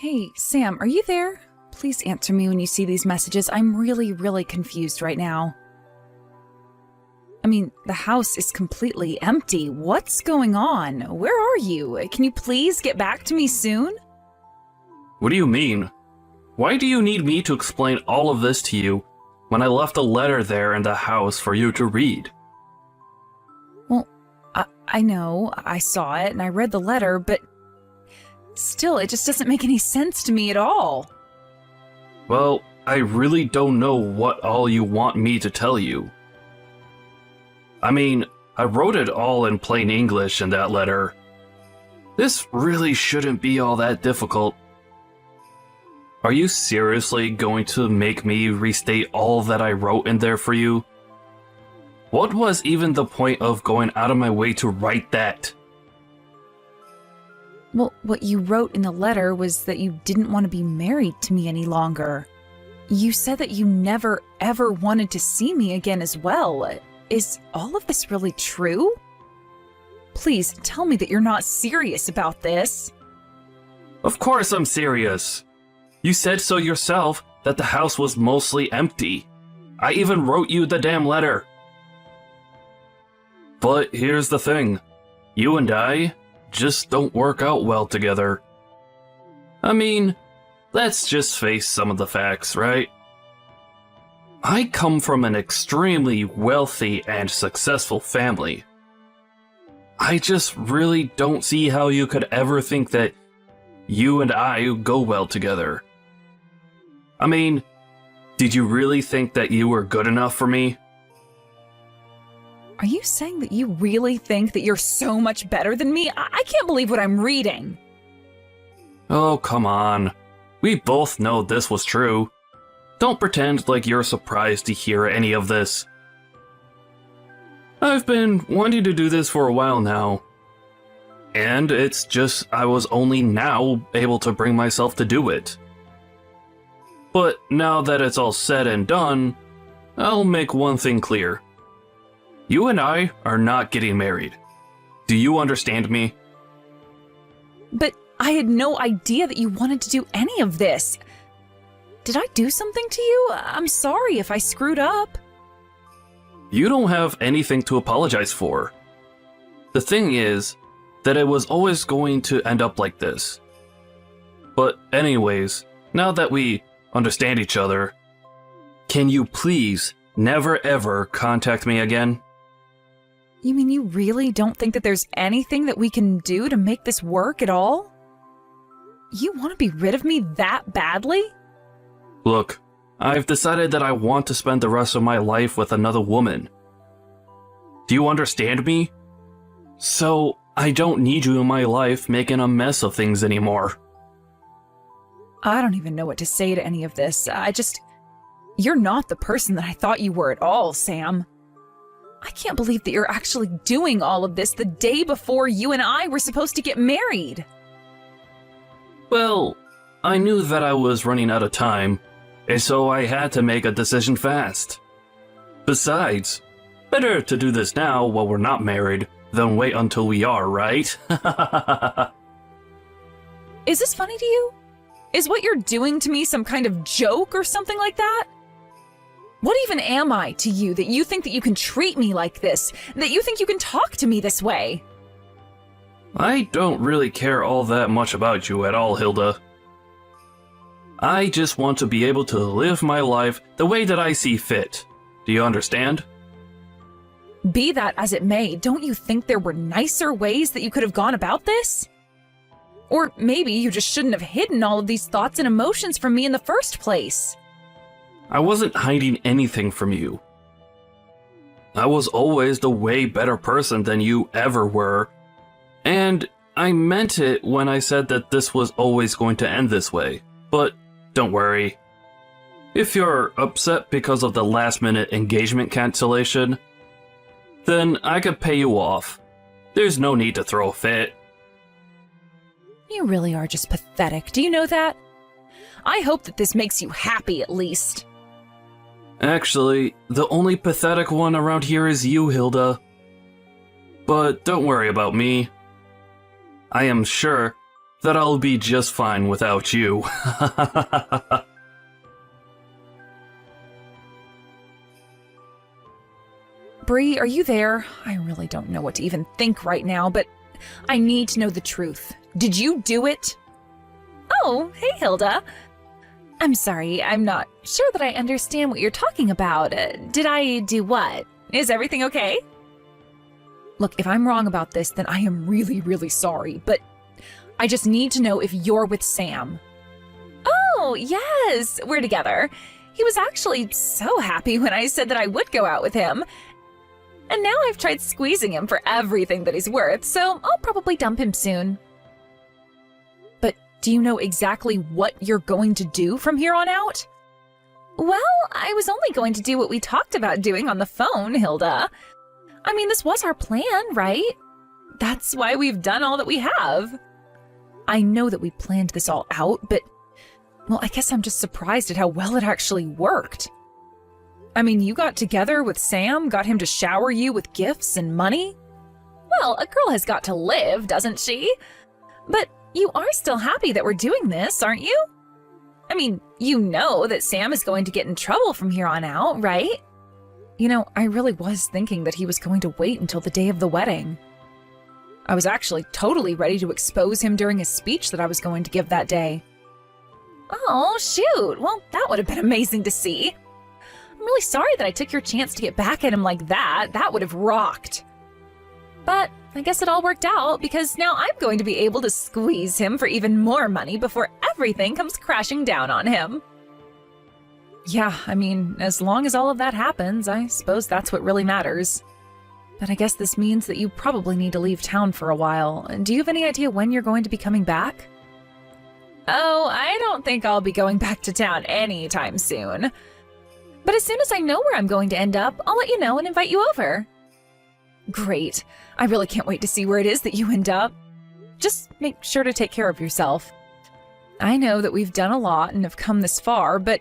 Hey, Sam, are you there? Please answer me when you see these messages. I'm really confused right now. I mean, the house is completely empty. What's going on? Where are you? Can you please get back to me soon? What do you mean? Why do you need me to explain all of this to you when I left a letter there in the house for you to read? Well, I know, I saw it and I read the letter, but still, it just doesn't make any sense to me at all. Well, I really don't know what all you want me to tell you. I mean, I wrote it all in plain English in that letter. This really shouldn't be all that difficult. Are you seriously going to make me restate all that I wrote in there for you? What was even the point of going out of my way to write that? Well, what you wrote in the letter was that you didn't want to be married to me any longer. You said that you never ever wanted to see me again as well. Is all of this really true? Please tell me that you're not serious about this. Of course I'm serious. You said so yourself that the house was mostly empty. I even wrote you the damn letter. But here's the thing. You and I just don't work out well together. I mean, let's just face some of the facts, right? I come from an extremely wealthy and successful family. I just really don't see how you could ever think that you and I go well together. I mean, did you really think that you were good enough for me? Are you saying that you really think that you're so much better than me? I can't believe what I'm reading. Oh, come on. We both know this was true. Don't pretend like you're surprised to hear any of this. I've been wanting to do this for a while now. And it's just I was only now able to bring myself to do it. But now that it's all said and done, I'll make one thing clear. You and I are not getting married. Do you understand me? But I had no idea that you wanted to do any of this. Did I do something to you? I'm sorry if I screwed up. You don't have anything to apologize for. The thing is that it was always going to end up like this. But anyways, now that we understand each other, can you please never ever contact me again? You mean you really don't think that there's anything that we can do to make this work at all? You want to be rid of me that badly? Look, I've decided that I want to spend the rest of my life with another woman. Do you understand me? So, I don't need you in my life making a mess of things anymore. I don't even know what to say to any of this. You're not the person that I thought you were at all, Sam. I can't believe that you're actually doing all of this the day before you and I were supposed to get married. Well, I knew that I was running out of time, and so I had to make a decision fast. Besides, better to do this now while we're not married than wait until we are, right? Is this funny to you? Is what you're doing to me some kind of joke or something like that? What even am I to you that you think that you can treat me like this? That you think you can talk to me this way? I don't really care all that much about you at all, Hilda. I just want to be able to live my life the way that I see fit. Do you understand? Be that as it may, don't you think there were nicer ways that you could have gone about this? Or maybe you just shouldn't have hidden all of these thoughts and emotions from me in the first place. I wasn't hiding anything from you. I was always the way better person than you ever were. And I meant it when I said that this was always going to end this way. But don't worry. If you're upset because of the last-minute engagement cancellation, then I could pay you off. There's no need to throw a fit. You really are just pathetic. Do you know that? I hope that this makes you happy at least. Actually, the only pathetic one around here is you, Hilda. But don't worry about me. I am sure that I'll be just fine without you. Bree, are you there? I really don't know what to even think right now, but I need to know the truth. Did you do it? Oh, hey, Hilda. I'm sorry, I'm not sure that I understand what you're talking about. Did I do what? Is everything okay? Look, if I'm wrong about this, then I am really, really sorry, but I just need to know if you're with Sam. Oh, yes, we're together. He was actually so happy when I said that I would go out with him. And now I've tried squeezing him for everything that he's worth, so I'll probably dump him soon. But do you know exactly what you're going to do from here on out? Well, I was only going to do what we talked about doing on the phone, Hilda. I mean, this was our plan, right? That's why we've done all that we have. I know that we planned this all out, but, well, I guess I'm just surprised at how well it actually worked. I mean, you got together with Sam, got him to shower you with gifts and money? Well, a girl has got to live, doesn't she? But you are still happy that we're doing this, aren't you? I mean, you know that Sam is going to get in trouble from here on out, right? You know, I really was thinking that he was going to wait until the day of the wedding. I was actually totally ready to expose him during a speech that I was going to give that day. Oh, shoot. Well, that would have been amazing to see. I'm really sorry that I took your chance to get back at him like that. That would have rocked. But I guess it all worked out because now I'm going to be able to squeeze him for even more money before everything comes crashing down on him. Yeah, I mean, as long as all of that happens, I suppose that's what really matters. But I guess this means that you probably need to leave town for a while. Do you have any idea when you're going to be coming back? Oh, I don't think I'll be going back to town anytime soon. But as soon as I know where I'm going to end up, I'll let you know and invite you over. Great. I really can't wait to see where it is that you end up. Just make sure to take care of yourself. I know that we've done a lot and have come this far, but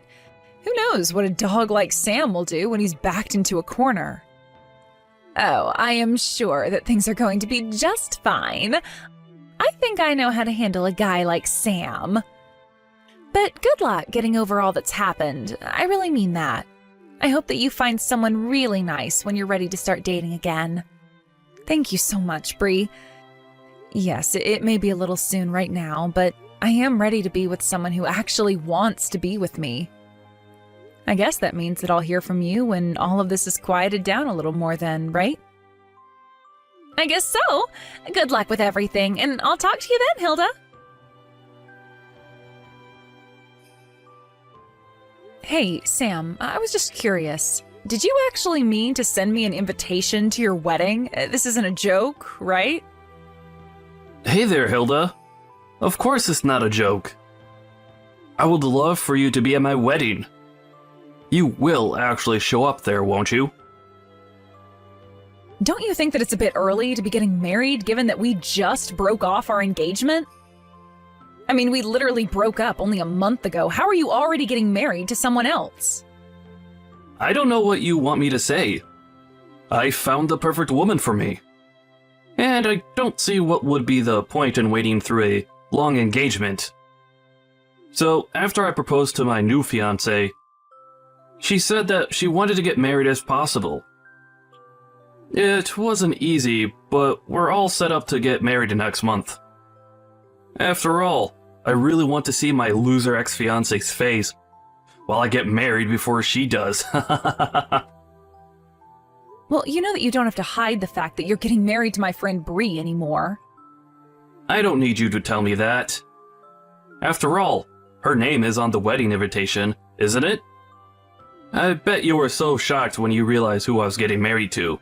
who knows what a dog like Sam will do when he's backed into a corner. Oh, I am sure that things are going to be just fine. I think I know how to handle a guy like Sam. But good luck getting over all that's happened. I really mean that. I hope that you find someone really nice when you're ready to start dating again. Thank you so much, Bree. Yes, it may be a little soon right now, but I am ready to be with someone who actually wants to be with me. I guess that means that I'll hear from you when all of this is quieted down a little more then, right? I guess so. Good luck with everything, and I'll talk to you then, Hilda. Hey, Sam, I was just curious. Did you actually mean to send me an invitation to your wedding? This isn't a joke, right? Hey there, Hilda. Of course it's not a joke. I would love for you to be at my wedding. You will actually show up there, won't you? Don't you think that it's a bit early to be getting married given that we just broke off our engagement? I mean, we literally broke up only a month ago. How are you already getting married to someone else? I don't know what you want me to say. I found the perfect woman for me. And I don't see what would be the point in waiting through a long engagement. So, after I proposed to my new fiancé, she said that she wanted to get married as possible. It wasn't easy, but we're all set up to get married next month. After all, I really want to see my loser ex-fiancé's face while I get married before she does. Well, you know that you don't have to hide the fact that you're getting married to my friend Bree anymore. I don't need you to tell me that. After all, her name is on the wedding invitation, isn't it? I bet you were so shocked when you realized who I was getting married to.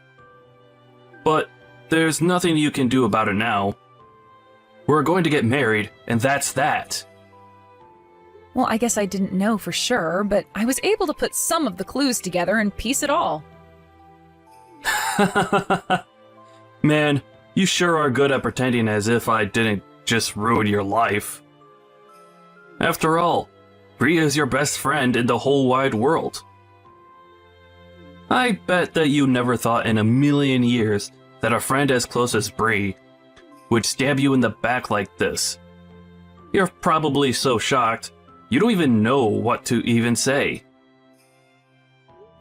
But there's nothing you can do about it now. We're going to get married, and that's that. Well, I guess I didn't know for sure, but I was able to put some of the clues together and piece it all. Man, you sure are good at pretending as if I didn't just ruin your life. After all, Bree is your best friend in the whole wide world. I bet that you never thought in a million years that a friend as close as Bree would stab you in the back like this. You're probably so shocked, you don't even know what to even say.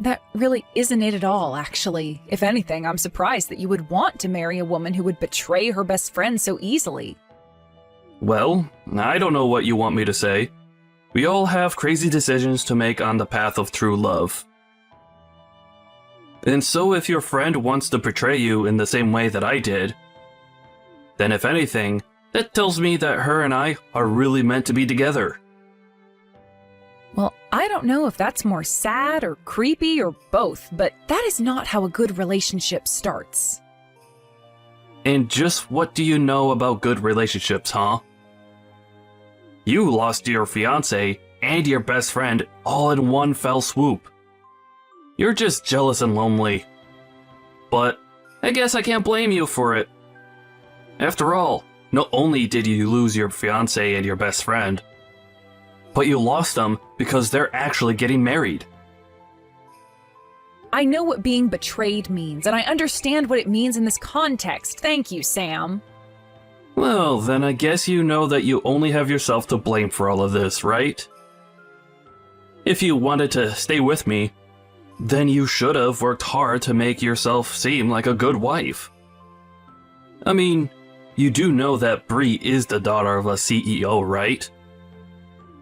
That really isn't it at all, actually. If anything, I'm surprised that you would want to marry a woman who would betray her best friend so easily. Well, I don't know what you want me to say. We all have crazy decisions to make on the path of true love. And so if your friend wants to betray you in the same way that I did, then if anything, that tells me that her and I are really meant to be together. Well, I don't know if that's more sad or creepy or both, but that is not how a good relationship starts. And just what do you know about good relationships, huh? You lost your fiancé and your best friend all in one fell swoop. You're just jealous and lonely. But I guess I can't blame you for it. After all, not only did you lose your fiancé and your best friend, but you lost them because they're actually getting married. I know what being betrayed means, and I understand what it means in this context. Thank you, Sam. Well, then I guess you know that you only have yourself to blame for all of this, right? If you wanted to stay with me, then you should have worked hard to make yourself seem like a good wife. I mean, you do know that Bree is the daughter of a CEO, right?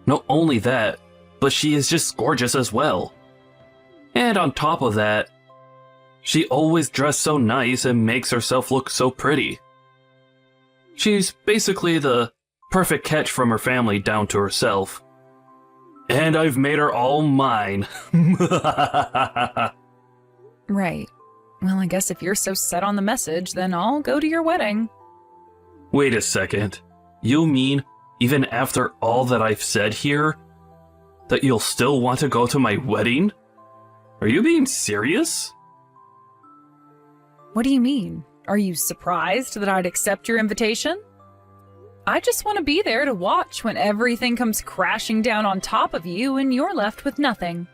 Not only that, but she is just gorgeous as well. And on top of that, she always dressed so nice and makes herself look so pretty. She's basically the perfect catch from her family down to herself. And I've made her all mine. Right. Well, I guess if you're so set on the message, then I'll go to your wedding. Wait a second. You mean, even after all that I've said here, that you'll still want to go to my wedding? Are you being serious? What do you mean? Are you surprised that I'd accept your invitation? I just want to be there to watch when everything comes crashing down on top of you and you're left with nothing.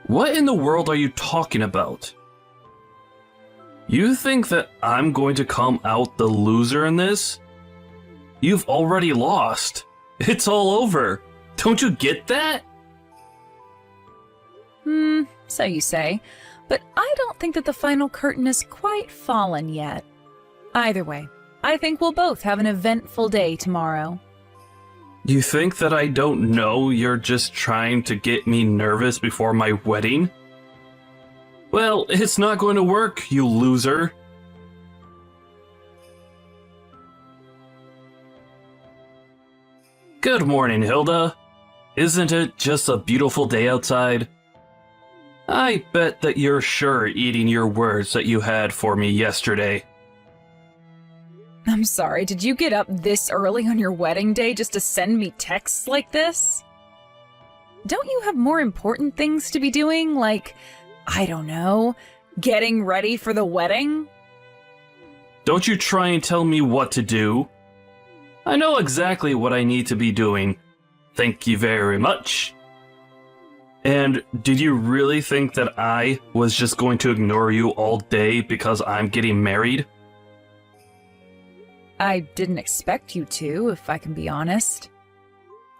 What in the world are you talking about? You think that I'm going to come out the loser in this? You've already lost. It's all over. Don't you get that? So you say. But I don't think that the final curtain has quite fallen yet. Either way, I think we'll both have an eventful day tomorrow. You think that I don't know you're just trying to get me nervous before my wedding? Well, it's not going to work, you loser. Good morning, Hilda. Isn't it just a beautiful day outside? I bet that you're sure eating your words that you had for me yesterday. I'm sorry, did you get up this early on your wedding day just to send me texts like this? Don't you have more important things to be doing, like, I don't know, getting ready for the wedding? Don't you try and tell me what to do. I know exactly what I need to be doing. Thank you very much. And did you really think that I was just going to ignore you all day because I'm getting married? I didn't expect you to, if I can be honest.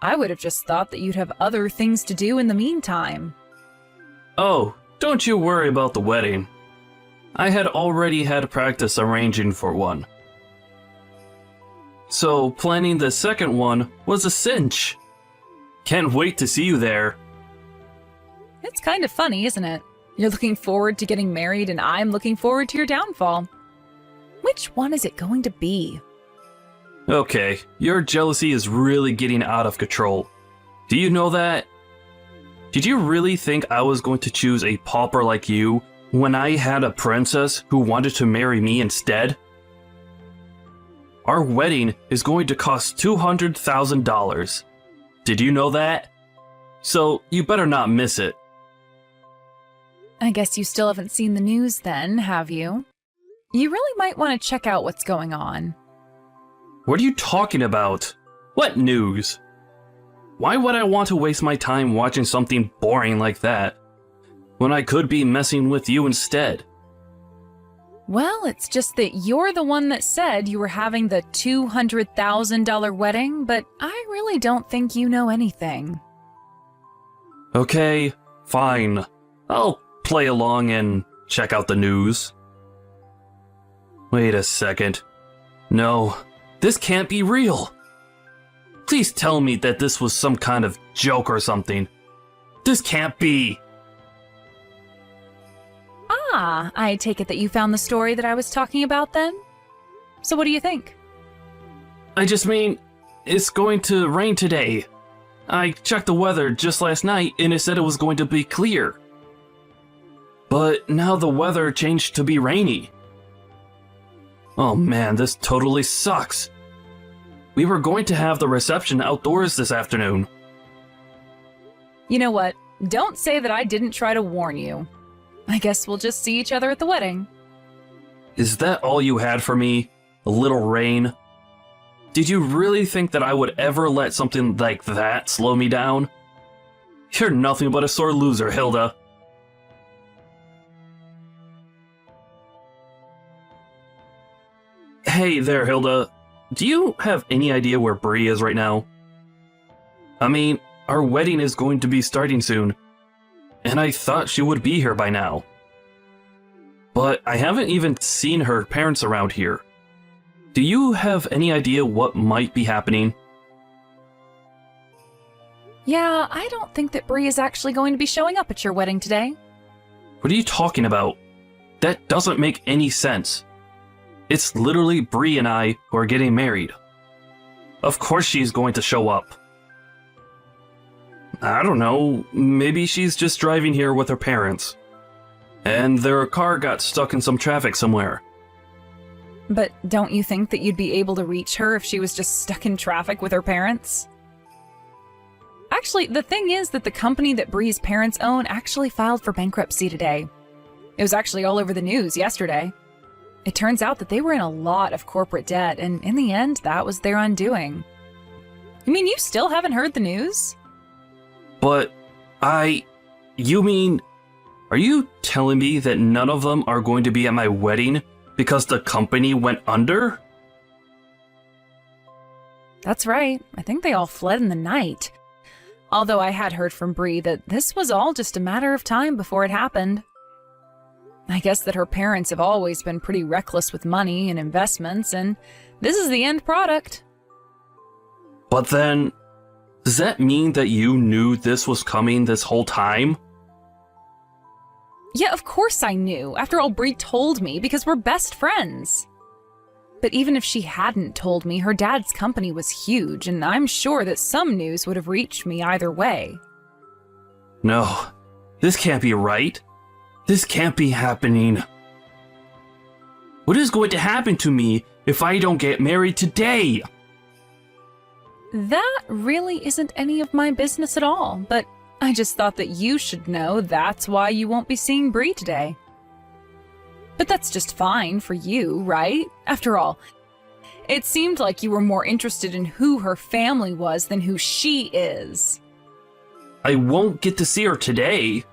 I would have just thought that you'd have other things to do in the meantime. Oh, don't you worry about the wedding. I had already had practice arranging for one. So planning the second one was a cinch. Can't wait to see you there. It's kind of funny, isn't it? You're looking forward to getting married and I'm looking forward to your downfall. Which one is it going to be? Okay, your jealousy is really getting out of control. Do you know that? Did you really think I was going to choose a pauper like you when I had a princess who wanted to marry me instead? Our wedding is going to cost $200,000. Did you know that? So you better not miss it. I guess you still haven't seen the news then, have you? You really might want to check out what's going on. What are you talking about? What news? Why would I want to waste my time watching something boring like that, when I could be messing with you instead? Well, it's just that you're the one that said you were having the $200,000 wedding, but I really don't think you know anything. Okay, fine. I'll play along and check out the news. Wait a second. No, this can't be real. Please tell me that this was some kind of joke or something. This can't be. Ah, I take it that you found the story that I was talking about then? So what do you think? I just mean, it's going to rain today. I checked the weather just last night and it said it was going to be clear. But now the weather changed to be rainy. Oh man, this totally sucks. We were going to have the reception outdoors this afternoon. You know what? Don't say that I didn't try to warn you. I guess we'll just see each other at the wedding. Is that all you had for me? A little rain? Did you really think that I would ever let something like that slow me down? You're nothing but a sore loser, Hilda. Hey there, Hilda. Do you have any idea where Bree is right now? I mean, our wedding is going to be starting soon, and I thought she would be here by now. But I haven't even seen her parents around here. Do you have any idea what might be happening? Yeah, I don't think that Bree is actually going to be showing up at your wedding today. What are you talking about? That doesn't make any sense. It's literally Bree and I who are getting married. Of course she's going to show up. I don't know, maybe she's just driving here with her parents. And their car got stuck in some traffic somewhere. But don't you think that you'd be able to reach her if she was just stuck in traffic with her parents? Actually, the thing is that the company that Bree's parents own actually filed for bankruptcy today. It was actually all over the news yesterday. It turns out that they were in a lot of corporate debt, and in the end, that was their undoing. You mean you still haven't heard the news? But you mean, are you telling me that none of them are going to be at my wedding because the company went under? That's right. I think they all fled in the night. Although I had heard from Bree that this was all just a matter of time before it happened. I guess that her parents have always been pretty reckless with money and investments, and this is the end product. But then, does that mean that you knew this was coming this whole time? Yeah, of course I knew. After all, Bree told me because we're best friends. But even if she hadn't told me, her dad's company was huge, and I'm sure that some news would have reached me either way. No, this can't be right. This can't be happening. What is going to happen to me if I don't get married today? That really isn't any of my business at all, but I just thought that you should know that's why you won't be seeing Bree today. But that's just fine for you, right? After all, it seemed like you were more interested in who her family was than who she is. I won't get to see her today.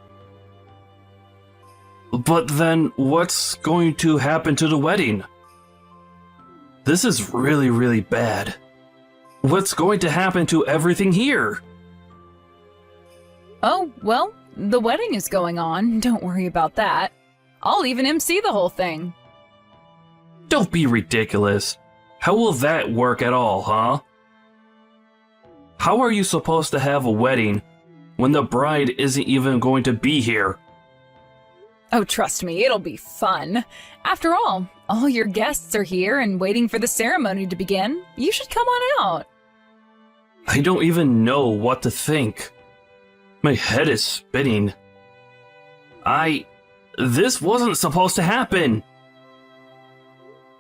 But then, what's going to happen to the wedding? This is really, really bad. What's going to happen to everything here? Oh, well, the wedding is going on. Don't worry about that. I'll even MC the whole thing. Don't be ridiculous. How will that work at all, huh? How are you supposed to have a wedding when the bride isn't even going to be here? Oh, trust me, it'll be fun. After all your guests are here and waiting for the ceremony to begin. You should come on out. I don't even know what to think. My head is spinning. This wasn't supposed to happen.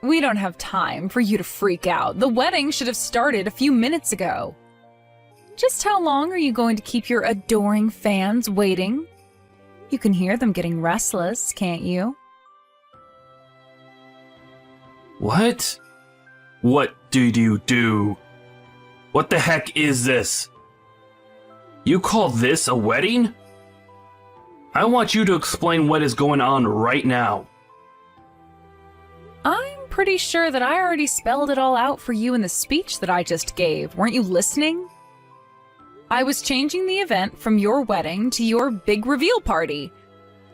We don't have time for you to freak out. The wedding should have started a few minutes ago. Just how long are you going to keep your adoring fans waiting? You can hear them getting restless, can't you? What? What did you do? What the heck is this? You call this a wedding? I want you to explain what is going on right now. pretty sure that I already spelled it all out for you in the speech that I just gave. Weren't you listening? I was changing the event from your wedding to your big reveal party.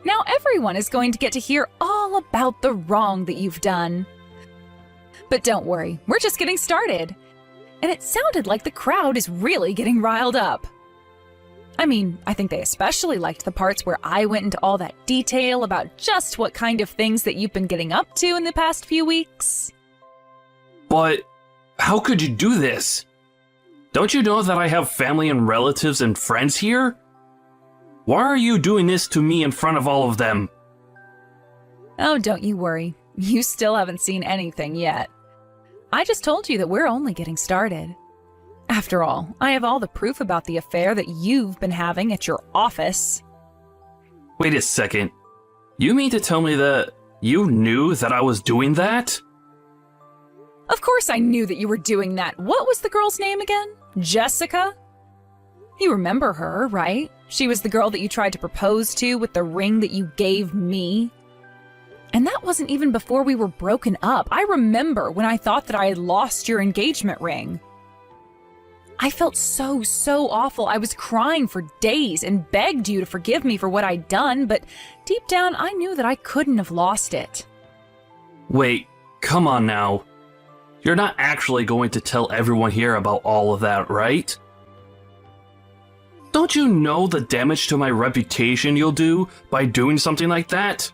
Now everyone is going to get to hear all about the wrong that you've done. But don't worry, we're just getting started. And it sounded like the crowd is really getting riled up. I mean, I think they especially liked the parts where I went into all that detail about just what kind of things that you've been getting up to in the past few weeks. But how could you do this? Don't you know that I have family and relatives and friends here? Why are you doing this to me in front of all of them? Oh, don't you worry. You still haven't seen anything yet. I just told you that we're only getting started. After all, I have all the proof about the affair that you've been having at your office. Wait a second. You mean to tell me that you knew that I was doing that? Of course I knew that you were doing that. What was the girl's name again? Jessica? You remember her, right? She was the girl that you tried to propose to with the ring that you gave me. And that wasn't even before we were broken up. I remember when I thought that I had lost your engagement ring. I felt so awful. I was crying for days and begged you to forgive me for what I'd done, but deep down I knew that I couldn't have lost it. Wait, come on now. You're not actually going to tell everyone here about all of that, right? Don't you know the damage to my reputation you'll do by doing something like that?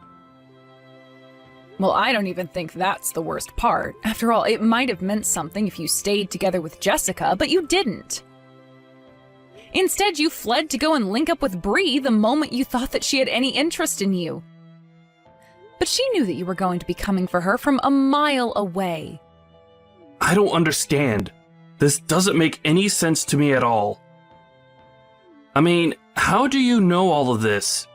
Well, I don't even think that's the worst part. After all, it might have meant something if you stayed together with Jessica, but you didn't. Instead, you fled to go and link up with Bree the moment you thought that she had any interest in you. But she knew that you were going to be coming for her from a mile away. I don't understand. This doesn't make any sense to me at all. I mean, how do you know all of this?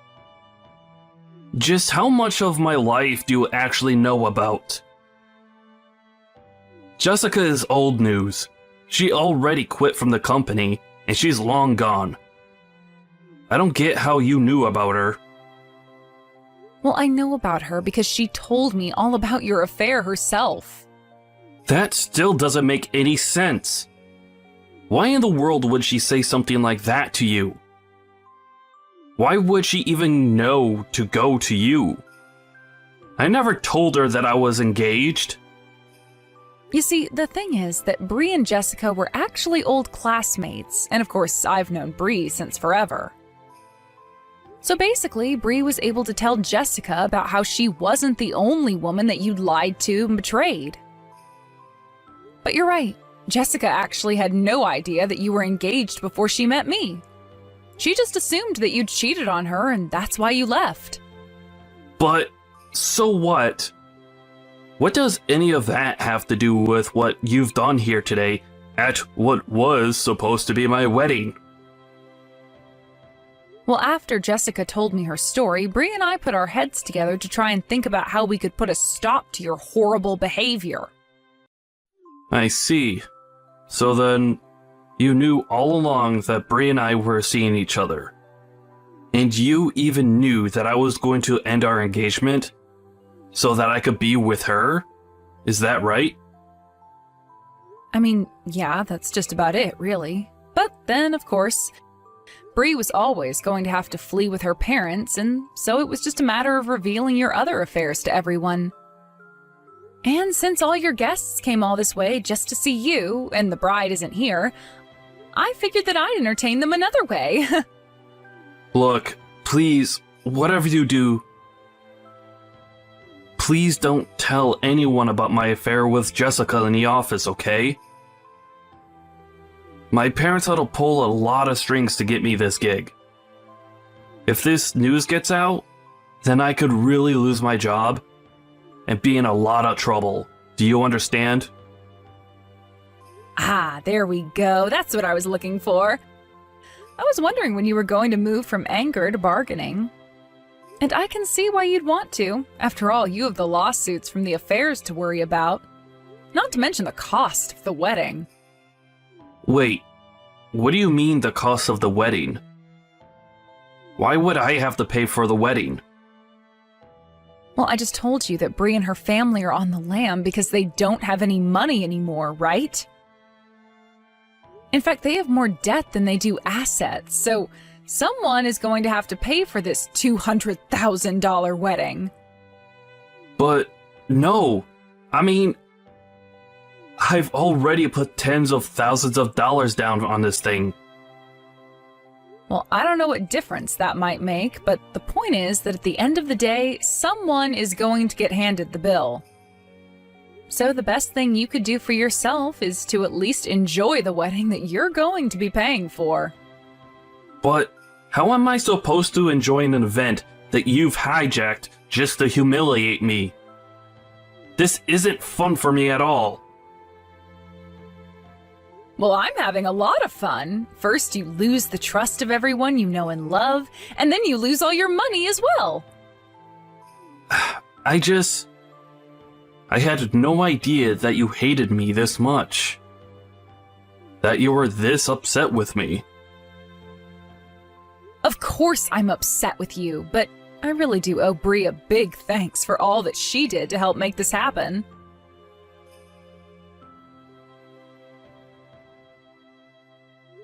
Just how much of my life do you actually know about? Jessica is old news. She already quit from the company, and she's long gone. I don't get how you knew about her. Well, I know about her because she told me all about your affair herself. That still doesn't make any sense. Why in the world would she say something like that to you? Why would she even know to go to you? I never told her that I was engaged. You see, the thing is that Bree and Jessica were actually old classmates, and of course I've known Bree since forever. So basically, Bree was able to tell Jessica about how she wasn't the only woman that you'd lied to and betrayed. But you're right, Jessica actually had no idea that you were engaged before she met me. She just assumed that you'd cheated on her, and that's why you left. But, so what? What does any of that have to do with what you've done here today at what was supposed to be my wedding? Well, after Jessica told me her story, Bree and I put our heads together to try and think about how we could put a stop to your horrible behavior. I see. So then, you knew all along that Bree and I were seeing each other. And you even knew that I was going to end our engagement so that I could be with her? Is that right? I mean, yeah, that's just about it, really. But then, of course, Bree was always going to have to flee with her parents, and so it was just a matter of revealing your other affairs to everyone. And since all your guests came all this way just to see you, and the bride isn't here, I figured that I'd entertain them another way. Look, please, whatever you do, please don't tell anyone about my affair with Jessica in the office, okay? My parents had to pull a lot of strings to get me this gig. If this news gets out, then I could really lose my job and be in a lot of trouble. Do you understand? Ah, there we go. That's what I was looking for. I was wondering when you were going to move from anger to bargaining. And I can see why you'd want to. After all, you have the lawsuits from the affairs to worry about. Not to mention the cost of the wedding. Wait, what do you mean the cost of the wedding? Why would I have to pay for the wedding? Well, I just told you that Bree and her family are on the lam because they don't have any money anymore, right? In fact, they have more debt than they do assets, so someone is going to have to pay for this $200,000 wedding. But no, I mean, I've already put tens of thousands of dollars down on this thing. Well, I don't know what difference that might make, but the point is that at the end of the day, someone is going to get handed the bill. So the best thing you could do for yourself is to at least enjoy the wedding that you're going to be paying for. But how am I supposed to enjoy an event that you've hijacked just to humiliate me? This isn't fun for me at all. Well, I'm having a lot of fun. First, you lose the trust of everyone you know and love, and then you lose all your money as well. I had no idea that you hated me this much. That you were this upset with me. Of course I'm upset with you, but I really do owe Bree a big thanks for all that she did to help make this happen.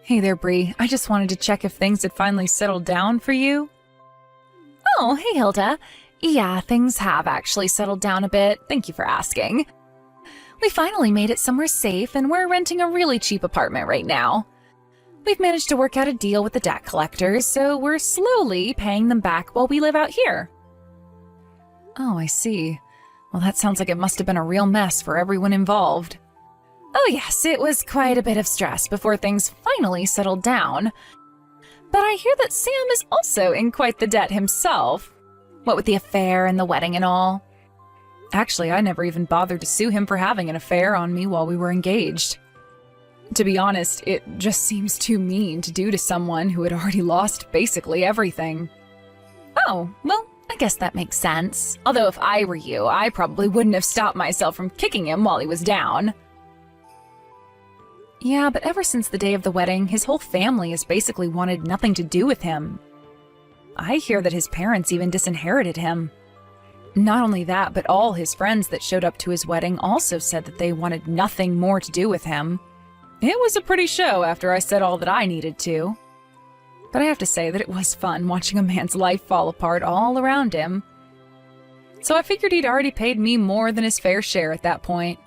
Hey there, Bree. I just wanted to check if things had finally settled down for you. Oh, hey, Hilda. Yeah, things have actually settled down a bit. Thank you for asking. We finally made it somewhere safe, and we're renting a really cheap apartment right now. We've managed to work out a deal with the debt collectors, so we're slowly paying them back while we live out here. Oh, I see. Well, that sounds like it must have been a real mess for everyone involved. Oh yes, it was quite a bit of stress before things finally settled down. But I hear that Sam is also in quite the debt himself. What with the affair and the wedding and all. Actually, I never even bothered to sue him for having an affair on me while we were engaged. To be honest, it just seems too mean to do to someone who had already lost basically everything. Oh, well, I guess that makes sense. Although if I were you, I probably wouldn't have stopped myself from kicking him while he was down. Yeah, but ever since the day of the wedding, his whole family has basically wanted nothing to do with him. I hear that his parents even disinherited him. Not only that, but all his friends that showed up to his wedding also said that they wanted nothing more to do with him. It was a pretty show after I said all that I needed to. But I have to say that it was fun watching a man's life fall apart all around him. So I figured he'd already paid me more than his fair share at that point.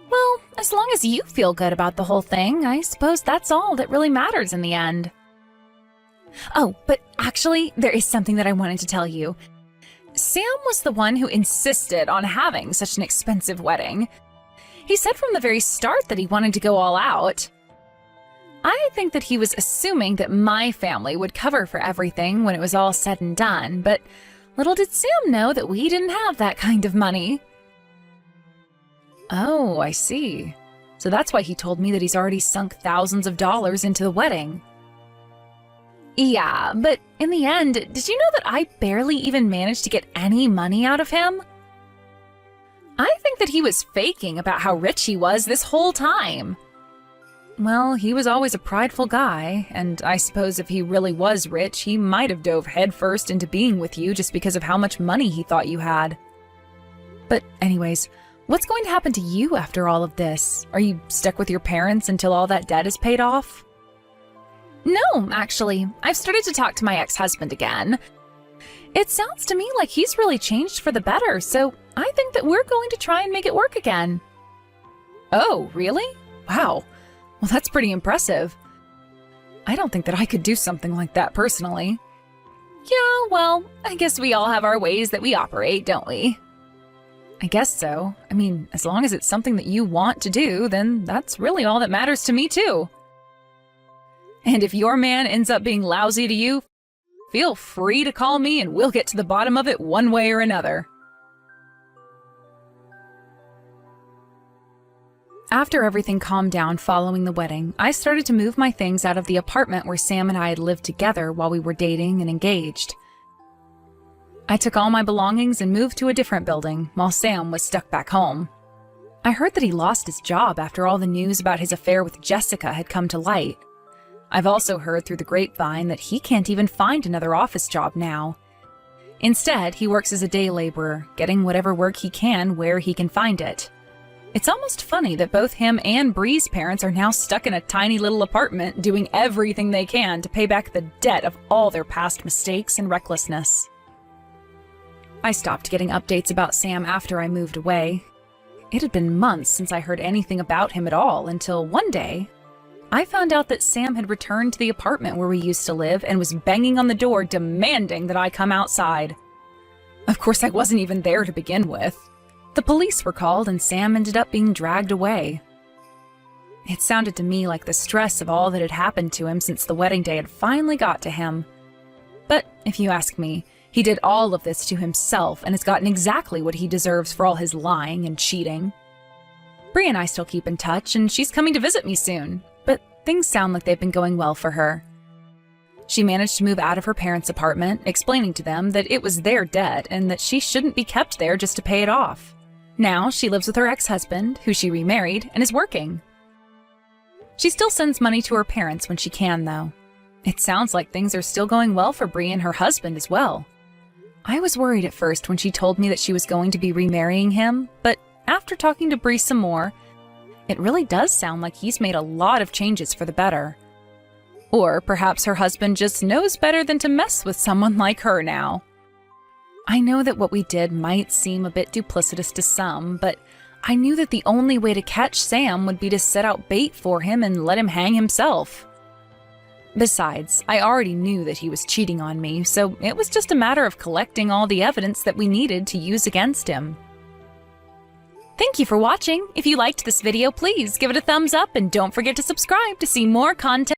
Well, as long as you feel good about the whole thing, I suppose that's all that really matters in the end. Oh, but actually, there is something that I wanted to tell you. Sam was the one who insisted on having such an expensive wedding. He said from the very start that he wanted to go all out. I think that he was assuming that my family would cover for everything when it was all said and done, but little did Sam know that we didn't have that kind of money. Oh, I see. So that's why he told me that he's already sunk thousands of dollars into the wedding. Yeah, but in the end, did you know that I barely even managed to get any money out of him? I think that he was faking about how rich he was this whole time. Well, he was always a prideful guy, and I suppose if he really was rich, he might have dove headfirst into being with you just because of how much money he thought you had. But anyways, what's going to happen to you after all of this? Are you stuck with your parents until all that debt is paid off? No, actually, I've started to talk to my ex-husband again. It sounds to me like he's really changed for the better, so I think that we're going to try and make it work again. Oh, really? Wow. Well, that's pretty impressive. I don't think that I could do something like that personally. Yeah, well, I guess we all have our ways that we operate, don't we? I guess so. I mean, as long as it's something that you want to do, then that's really all that matters to me, too. And if your man ends up being lousy to you, feel free to call me and we'll get to the bottom of it one way or another. After everything calmed down following the wedding, I started to move my things out of the apartment where Sam and I had lived together while we were dating and engaged. I took all my belongings and moved to a different building while Sam was stuck back home. I heard that he lost his job after all the news about his affair with Jessica had come to light. I've also heard through the grapevine that he can't even find another office job now. Instead, he works as a day laborer, getting whatever work he can where he can find it. It's almost funny that both him and Bree's parents are now stuck in a tiny little apartment doing everything they can to pay back the debt of all their past mistakes and recklessness. I stopped getting updates about Sam after I moved away. It had been months since I heard anything about him at all until one day, I found out that Sam had returned to the apartment where we used to live and was banging on the door demanding that I come outside. Of course, I wasn't even there to begin with. The police were called and Sam ended up being dragged away. It sounded to me like the stress of all that had happened to him since the wedding day had finally got to him. But if you ask me, he did all of this to himself and has gotten exactly what he deserves for all his lying and cheating. Bree and I still keep in touch, and she's coming to visit me soon, but things sound like they've been going well for her. She managed to move out of her parents' apartment, explaining to them that it was their debt and that she shouldn't be kept there just to pay it off. Now she lives with her ex-husband, who she remarried, and is working. She still sends money to her parents when she can, though. It sounds like things are still going well for Bree and her husband as well. I was worried at first when she told me that she was going to be remarrying him, but after talking to Bree some more, it really does sound like he's made a lot of changes for the better. Or perhaps her husband just knows better than to mess with someone like her now. I know that what we did might seem a bit duplicitous to some, but I knew that the only way to catch Sam would be to set out bait for him and let him hang himself. Besides, I already knew that he was cheating on me, so it was just a matter of collecting all the evidence that we needed to use against him. Thank you for watching. If you liked this video, please give it a thumbs up and don't forget to subscribe to see more content.